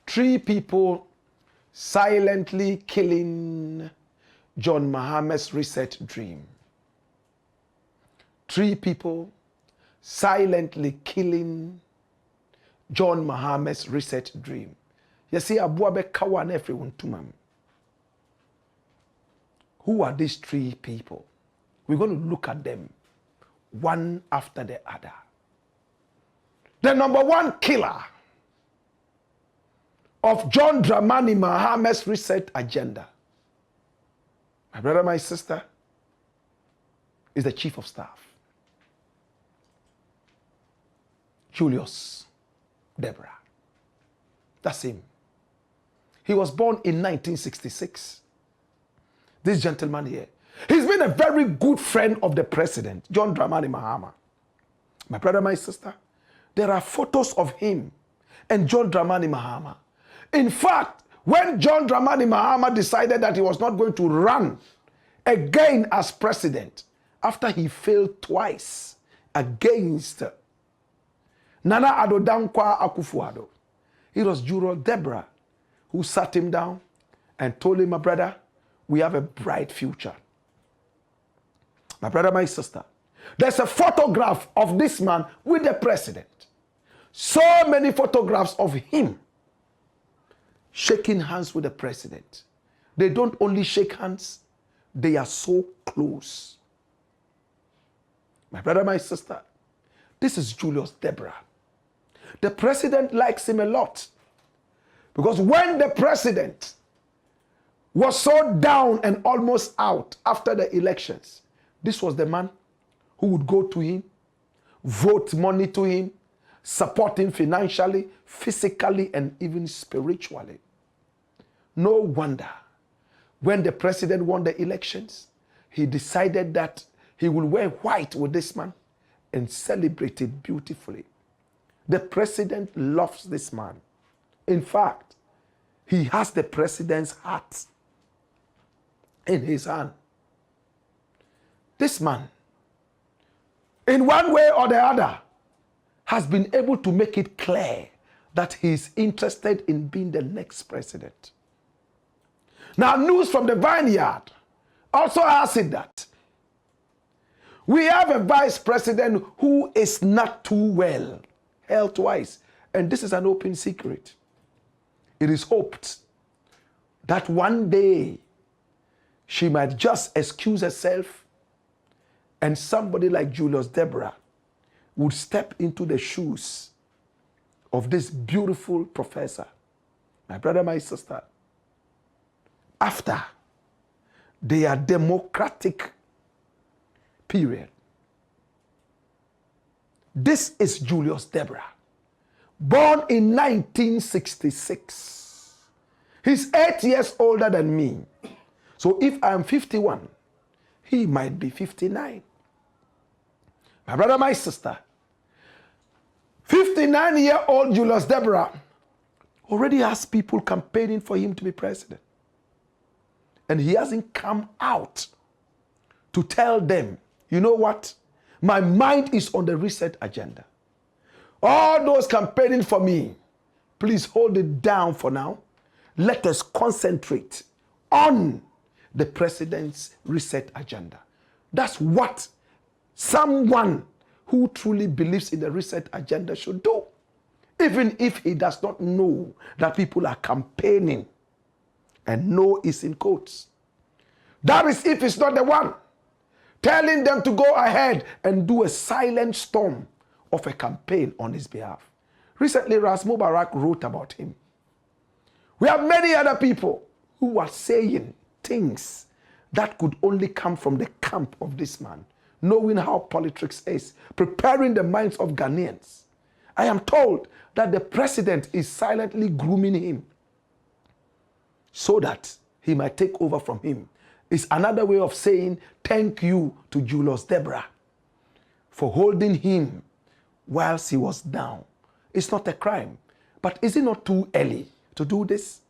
3 people silently killing John Mahama's reset dream. 3 people silently killing John Mahama's reset dream. You see, Abuabe Kawan everyone to mam. Who are these 3 people? We're going to look at them one after the other. The number 1 killer of John Dramani Mahama's reset agenda, my brother, my sister, is the chief of staff, Julius Debrah. That's him. He was born in 1966. This gentleman here, he's been a very good friend of the president, John Dramani Mahama. My brother, my sister, there are photos of him and John Dramani Mahama. In fact, when John Dramani Mahama decided that he was not going to run again as president, after he failed twice against Nana Addo Dankwa Akufo-Addo, it was Julius Debrah who sat him down and told him, my brother, we have a bright future. My brother, my sister, there's a photograph of this man with the president. So many photographs of him shaking hands with the president. They don't only shake hands, they are so close. My brother, my sister, this is Julius Debrah. The president likes him a lot. Because when the president was so down and almost out after the elections, this was the man who would go to him, vote money to him, support him financially, physically, and even spiritually. No wonder when the president won the elections, he decided that he will wear white with this man and celebrate it beautifully. The president loves this man. In fact, he has the president's heart in his hand. This man, in one way or the other, has been able to make it clear that he is interested in being the next president. Now, news from the vineyard also has it that we have a vice president who is not too well health-wise, and this is an open secret. It is hoped that one day she might just excuse herself and somebody like Julius Debrah would step into the shoes of this beautiful professor. My brother, my sister, after their democratic period, this is Julius Debrah, born in 1966. He's 8 years older than me. So if I'm 51, he might be 59. My brother, my sister, 59-year-old Julius Debrah already has people campaigning for him to be president. And he hasn't come out to tell them, you know what? My mind is on the reset agenda. All those campaigning for me, please hold it down for now. Let us concentrate on the president's reset agenda. That's what someone who truly believes in the reset agenda should do. Even if he does not know that people are campaigning, and know is in quotes. That is if it's not the one telling them to go ahead and do a silent storm of a campaign on his behalf. Recently, Ras Mubarak wrote about him. We have many other people who are saying things that could only come from the camp of this man, knowing how politics is, preparing the minds of Ghanaians. I am told that the president is silently grooming him so that he might take over from him. It's another way of saying thank you to Julius Debrah for holding him whilst he was down. It's not a crime, but is it not too early to do this?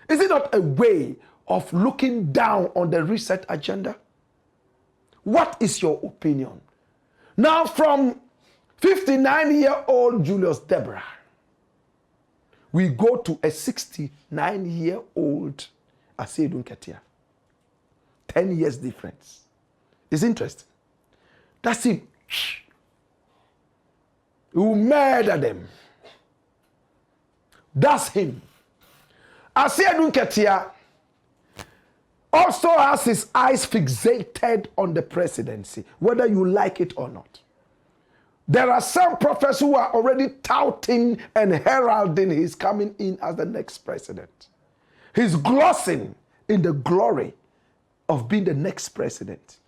Is it not a way of looking down on the reset agenda? What is your opinion? Now, from 59-year-old Julius Debrah we go to a 69-year-old Asiedu Nketia. 10 years difference. It's interesting. That's him. He will murder them. That's him. Asiedu Nketia also has his eyes fixated on the presidency, whether you like it or not. There are some prophets who are already touting and heralding his coming in as the next president. He's glossing in the glory of being the next president.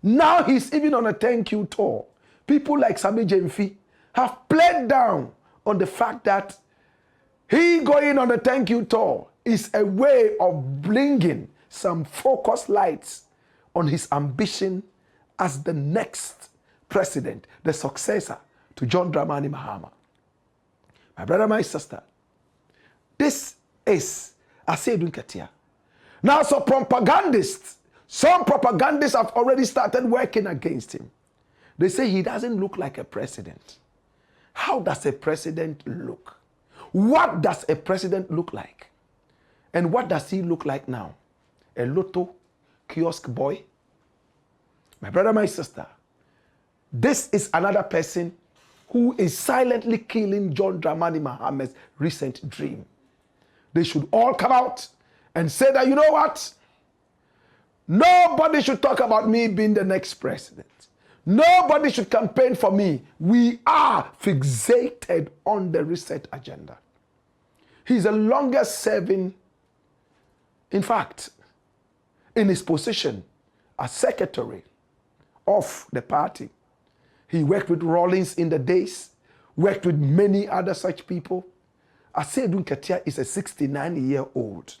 Now he's even on a thank you tour. People like Sami Jemfi have played down on the fact that he going on a thank you tour is a way of bringing some focus lights on his ambition as the next president, the successor to John Dramani Mahama. My brother, my sister, this is Asiedu Nketia. Now, some propagandists have already started working against him. They say he doesn't look like a president. How does a president look? What does a president look like? And what does he look like now? A Lotto kiosk boy? My brother, my sister, this is another person who is silently killing John Dramani Mahama's recent dream. They should all come out and say that, you know what? Nobody should talk about me being the next president. Nobody should campaign for me. We are fixated on the reset agenda. He's the longest serving, in fact, in his position as secretary of the party. He worked with Rawlings in the days, worked with many other such people. Asiedu Nketia is a 69-year-old.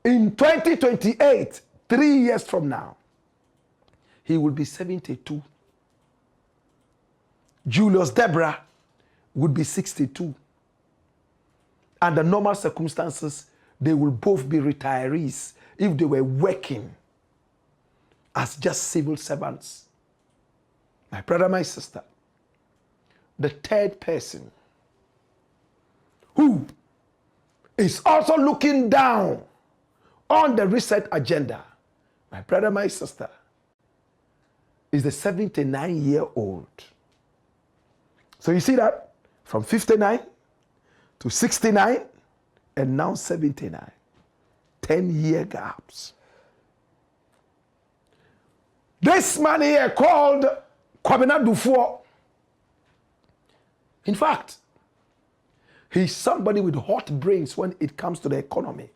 In 2028, 3 years from now, he will be 72. Julius Debrah would be 62. Under normal circumstances, they will both be retirees if they were working as just civil servants. My brother, my sister, the third person who is also looking down on the reset agenda, my brother, my sister, is the 79-year-old. So you see that? From 59 to 69 and now 79. 10-year gaps. This man here called Kwabena Dufour. In fact, he's somebody with hot brains when it comes to the economy.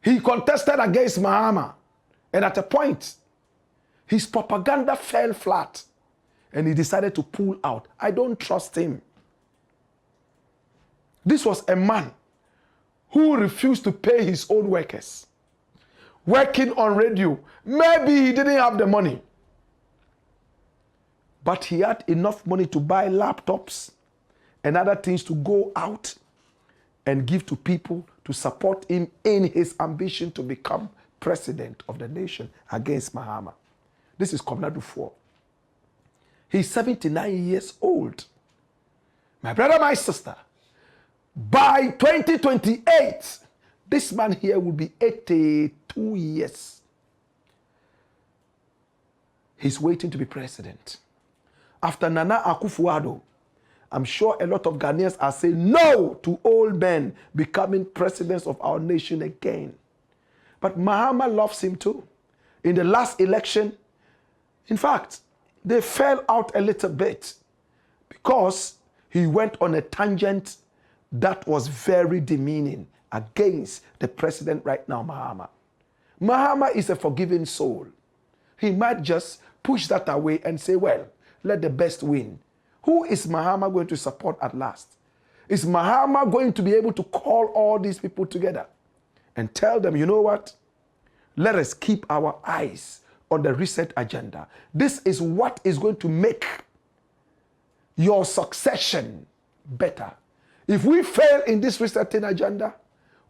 He contested against Mahama, and at a point, his propaganda fell flat, and he decided to pull out. I don't trust him. This was a man who refused to pay his own workers, working on radio. Maybe he didn't have the money, but he had enough money to buy laptops and other things to go out and give to people to support him in his ambition to become president of the nation against Mahama. This is Kwabena Dufour. He's 79 years old. My brother, my sister, by 2028, this man here will be 82 years. He's waiting to be president. After Nana Akufo-Addo, I'm sure a lot of Ghanaians are saying no to old men becoming presidents of our nation again. But Mahama loves him too. In the last election, in fact, they fell out a little bit because he went on a tangent that was very demeaning against the president right now, Mahama. Mahama is a forgiving soul. He might just push that away and say, well, let the best win. Who is Mahama going to support at last? Is Mahama going to be able to call all these people together and tell them, you know what? Let us keep our eyes on the reset agenda. This is what is going to make your succession better. If we fail in this resetting agenda,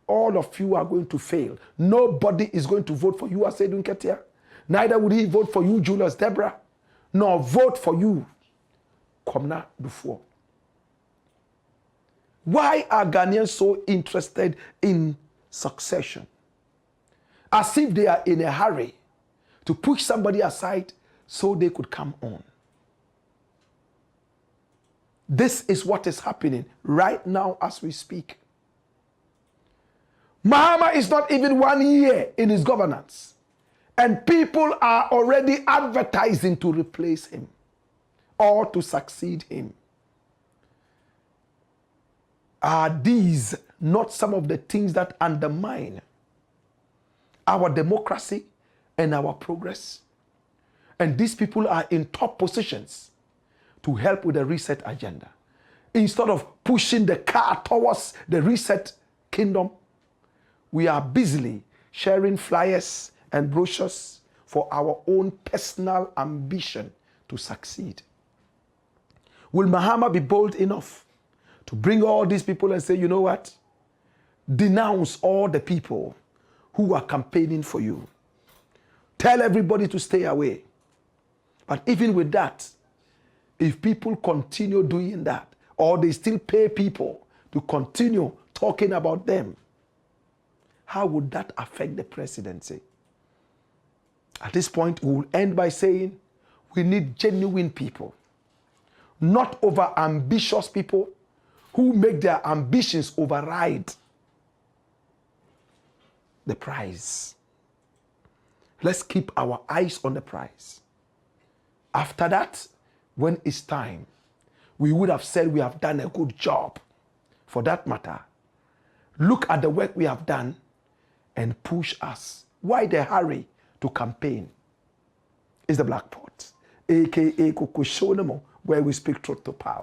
all of you are going to fail. Nobody is going to vote for you, Asiedu Nketia. Neither would he vote for you, Julius Debrah, nor vote for you, Kwabena Dufour. Why are Ghanaians so interested in succession? As if they are in a hurry to push somebody aside so they could come on. This is what is happening right now as we speak. Mahama is not even 1 year in his governance, and people are already advertising to replace him or to succeed him. Are these not some of the things that undermine our democracy and our progress? And these people are in top positions to help with the reset agenda. Instead of pushing the car towards the reset kingdom, we are busily sharing flyers and brochures for our own personal ambition to succeed. Will Mahama be bold enough to bring all these people and say, you know what? Denounce all the people who are campaigning for you. Tell everybody to stay away. But even with that, if people continue doing that, or they still pay people to continue talking about them, how would that affect the presidency? At this point, we will end by saying we need genuine people, not over-ambitious people who make their ambitions override the prize. Let's keep our eyes on the prize. After that, when it's time, we would have said we have done a good job. For that matter, look at the work we have done and push us. Why the hurry to campaign? It's the Blakk Pot, aka Kukushonamo, where we speak truth to power.